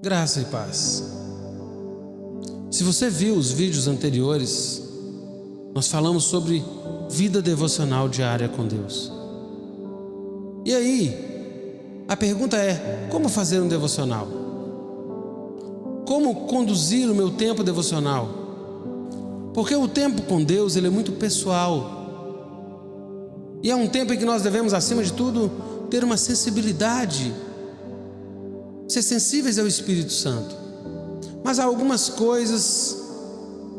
Graça e paz. Se você viu os vídeos anteriores, nós falamos sobre vida devocional diária com Deus. E aí, a pergunta é: como fazer um devocional? Como conduzir o meu tempo devocional? Porque o tempo com Deus, ele é muito pessoal. E é um tempo em que nós devemos, acima de tudo, ter uma sensibilidade, ser sensíveis ao Espírito Santo. Mas há algumas coisas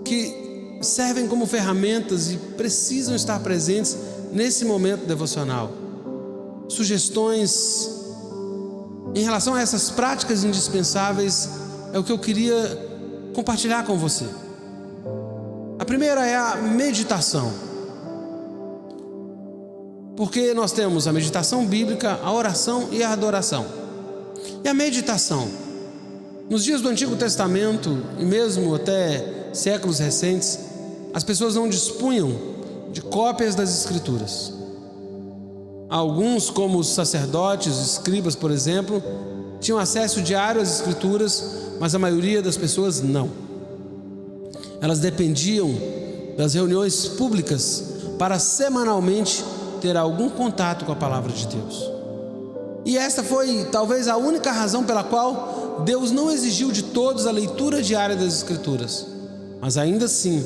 que servem como ferramentas e precisam estar presentes nesse momento devocional. Sugestões em relação a essas práticas indispensáveis é o que eu queria compartilhar com você. A primeira é a meditação. Porque nós temos a meditação bíblica, a oração e a adoração. E a meditação, nos dias do Antigo Testamento e mesmo até séculos recentes, as pessoas não dispunham de cópias das Escrituras. Alguns, como os sacerdotes, os escribas, por exemplo, tinham acesso diário às Escrituras, mas a maioria das pessoas não. Elas dependiam das reuniões públicas para semanalmente ter algum contato com a palavra de Deus. E esta foi talvez a única razão pela qual Deus não exigiu de todos a leitura diária das Escrituras. Mas ainda assim,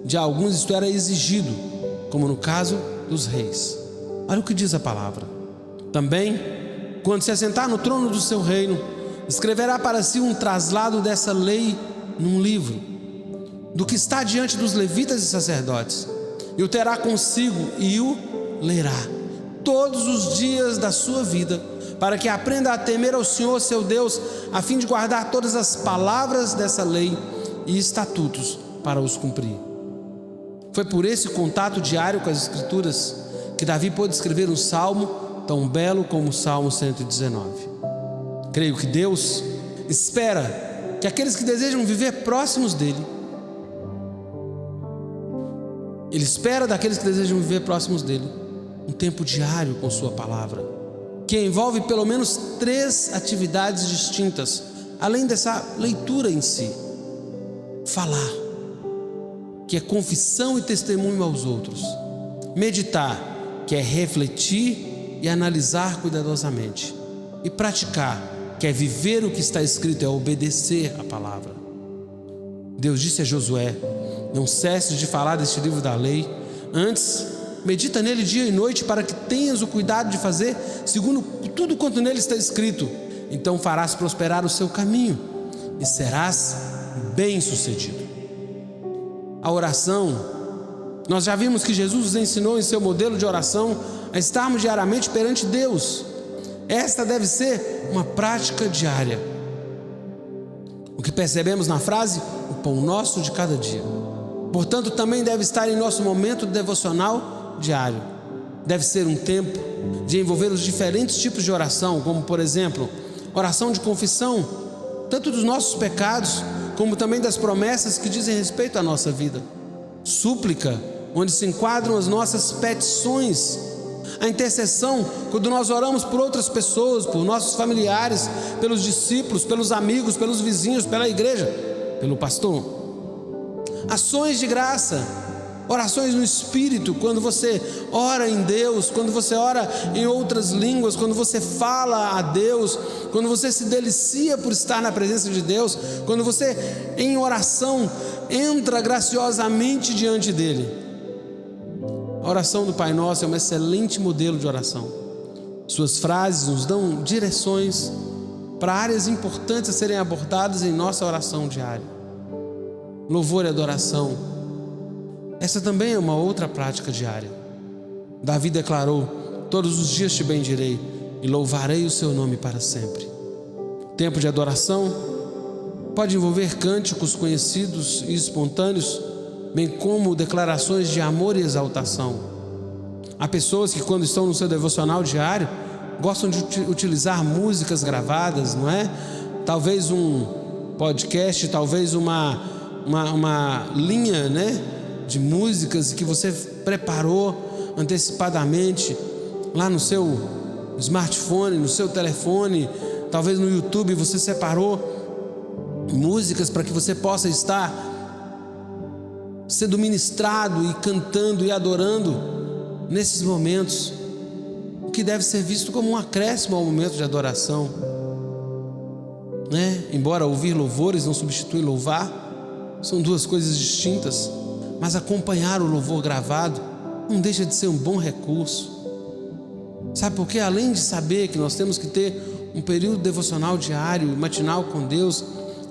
de alguns isto era exigido, como no caso dos reis. Olha o que diz a palavra. Também, quando se assentar no trono do seu reino, escreverá para si um traslado dessa lei num livro, do que está diante dos levitas e sacerdotes, e o terá consigo e o lerá todos os dias da sua vida, para que aprenda a temer ao Senhor seu Deus, a fim de guardar todas as palavras dessa lei e estatutos para os cumprir. Foi por esse contato diário com as Escrituras que Davi pôde escrever um salmo tão belo como o Salmo 119. Creio que Deus espera que aqueles que desejam viver próximos dele, Ele espera daqueles que desejam viver próximos dele um tempo diário com sua palavra, que envolve pelo menos 3 atividades distintas, além dessa leitura em si. Falar, que é confissão e testemunho aos outros. Meditar, que é refletir e analisar cuidadosamente. E praticar, que é viver o que está escrito, é obedecer a palavra. Deus disse a Josué: não cesse de falar deste livro da lei, antes medita nele dia e noite, para que tenhas o cuidado de fazer segundo tudo quanto nele está escrito. Então farás prosperar o seu caminho e serás bem-sucedido. A oração, nós já vimos que Jesus nos ensinou em seu modelo de oração a estarmos diariamente perante Deus. Esta deve ser uma prática diária. O que percebemos na frase, o pão nosso de cada dia. Portanto, também deve estar em nosso momento devocional diário. Deve ser um tempo de envolver os diferentes tipos de oração, como por exemplo, oração de confissão, tanto dos nossos pecados, como também das promessas que dizem respeito à nossa vida. Súplica, onde se enquadram as nossas petições. A intercessão, quando nós oramos por outras pessoas, por nossos familiares, pelos discípulos, pelos amigos, pelos vizinhos, pela igreja, pelo pastor. Ações de graça, orações no Espírito, quando você ora em Deus, quando você ora em outras línguas, quando você fala a Deus, quando você se delicia por estar na presença de Deus, quando você em oração entra graciosamente diante dele. A oração do Pai Nosso é um excelente modelo de oração. Suas frases nos dão direções para áreas importantes a serem abordadas em nossa oração diária. Louvor e adoração, essa também é uma outra prática diária. Davi declarou: todos os dias te bendirei e louvarei o seu nome para sempre. Tempo de adoração pode envolver cânticos conhecidos e espontâneos, bem como declarações de amor e exaltação. Há pessoas que, quando estão no seu devocional diário, gostam de utilizar músicas gravadas, não é? Talvez um podcast, talvez uma linha, né, de músicas que você preparou antecipadamente lá no seu smartphone, no seu telefone, Talvez no YouTube você separou músicas para que você possa estar sendo ministrado e cantando e adorando nesses momentos, o que deve ser visto como um acréscimo ao momento de adoração, né? Embora ouvir louvores não substitui louvar, são duas coisas distintas, mas acompanhar o louvor gravado não deixa de ser um bom recurso. Sabe por quê? Além de saber que nós temos que ter um período devocional diário e matinal com Deus,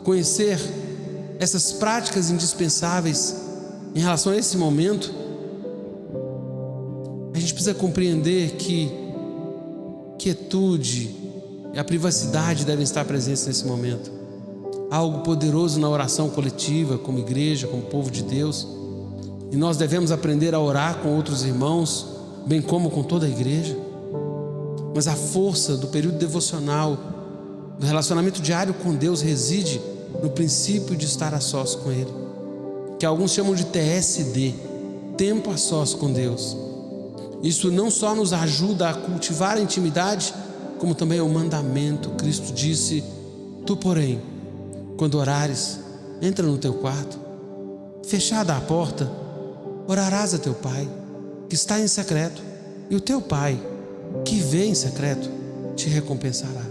conhecer essas práticas indispensáveis em relação a esse momento, a gente precisa compreender que quietude e a privacidade devem estar presentes nesse momento. Há algo poderoso na oração coletiva, como igreja, como povo de Deus, e nós devemos aprender a orar com outros irmãos, bem como com toda a igreja. Mas a força do período devocional, do relacionamento diário com Deus, reside no princípio de estar a sós com Ele, que alguns chamam de TSD, tempo a sós com Deus. Isso não só nos ajuda a cultivar a intimidade, como também é um mandamento. Cristo disse: tu, porém, quando orares, entra no teu quarto, fechada a porta, orarás a teu Pai, que está em secreto, e o teu Pai, que vê em secreto, te recompensará.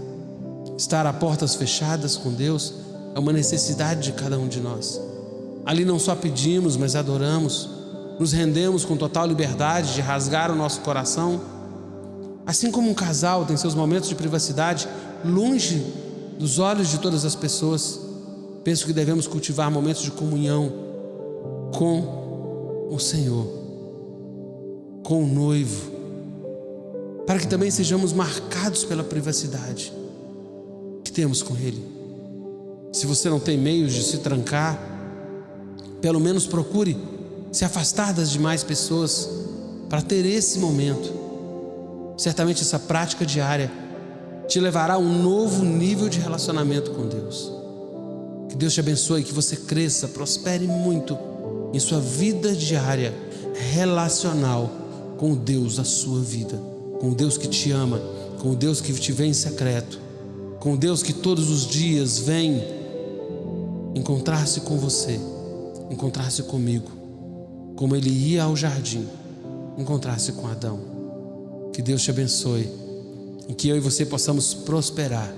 Estar a portas fechadas com Deus é uma necessidade de cada um de nós. Ali não só pedimos, mas adoramos, nos rendemos com total liberdade de rasgar o nosso coração. Assim como um casal tem seus momentos de privacidade longe dos olhos de todas as pessoas, penso que devemos cultivar momentos de comunhão com o Senhor, com o noivo, para que também sejamos marcados pela privacidade que temos com Ele. Se você não tem meios de se trancar, pelo menos procure se afastar das demais pessoas para ter esse momento. Certamente essa prática diária te levará a um novo nível de relacionamento com Deus. Que Deus te abençoe, que você cresça, prospere muito em sua vida diária relacional com o Deus da sua vida, com o Deus que te ama, com o Deus que te vê em secreto, com o Deus que todos os dias vem encontrar-se com você, encontrar-se comigo, como Ele ia ao jardim, encontrar-se com Adão. Que Deus te abençoe e que eu e você possamos prosperar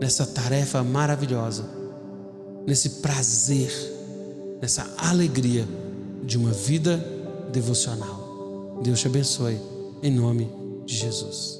nessa tarefa maravilhosa, nesse prazer, nessa alegria de uma vida devocional. Deus te abençoe, em nome de Jesus.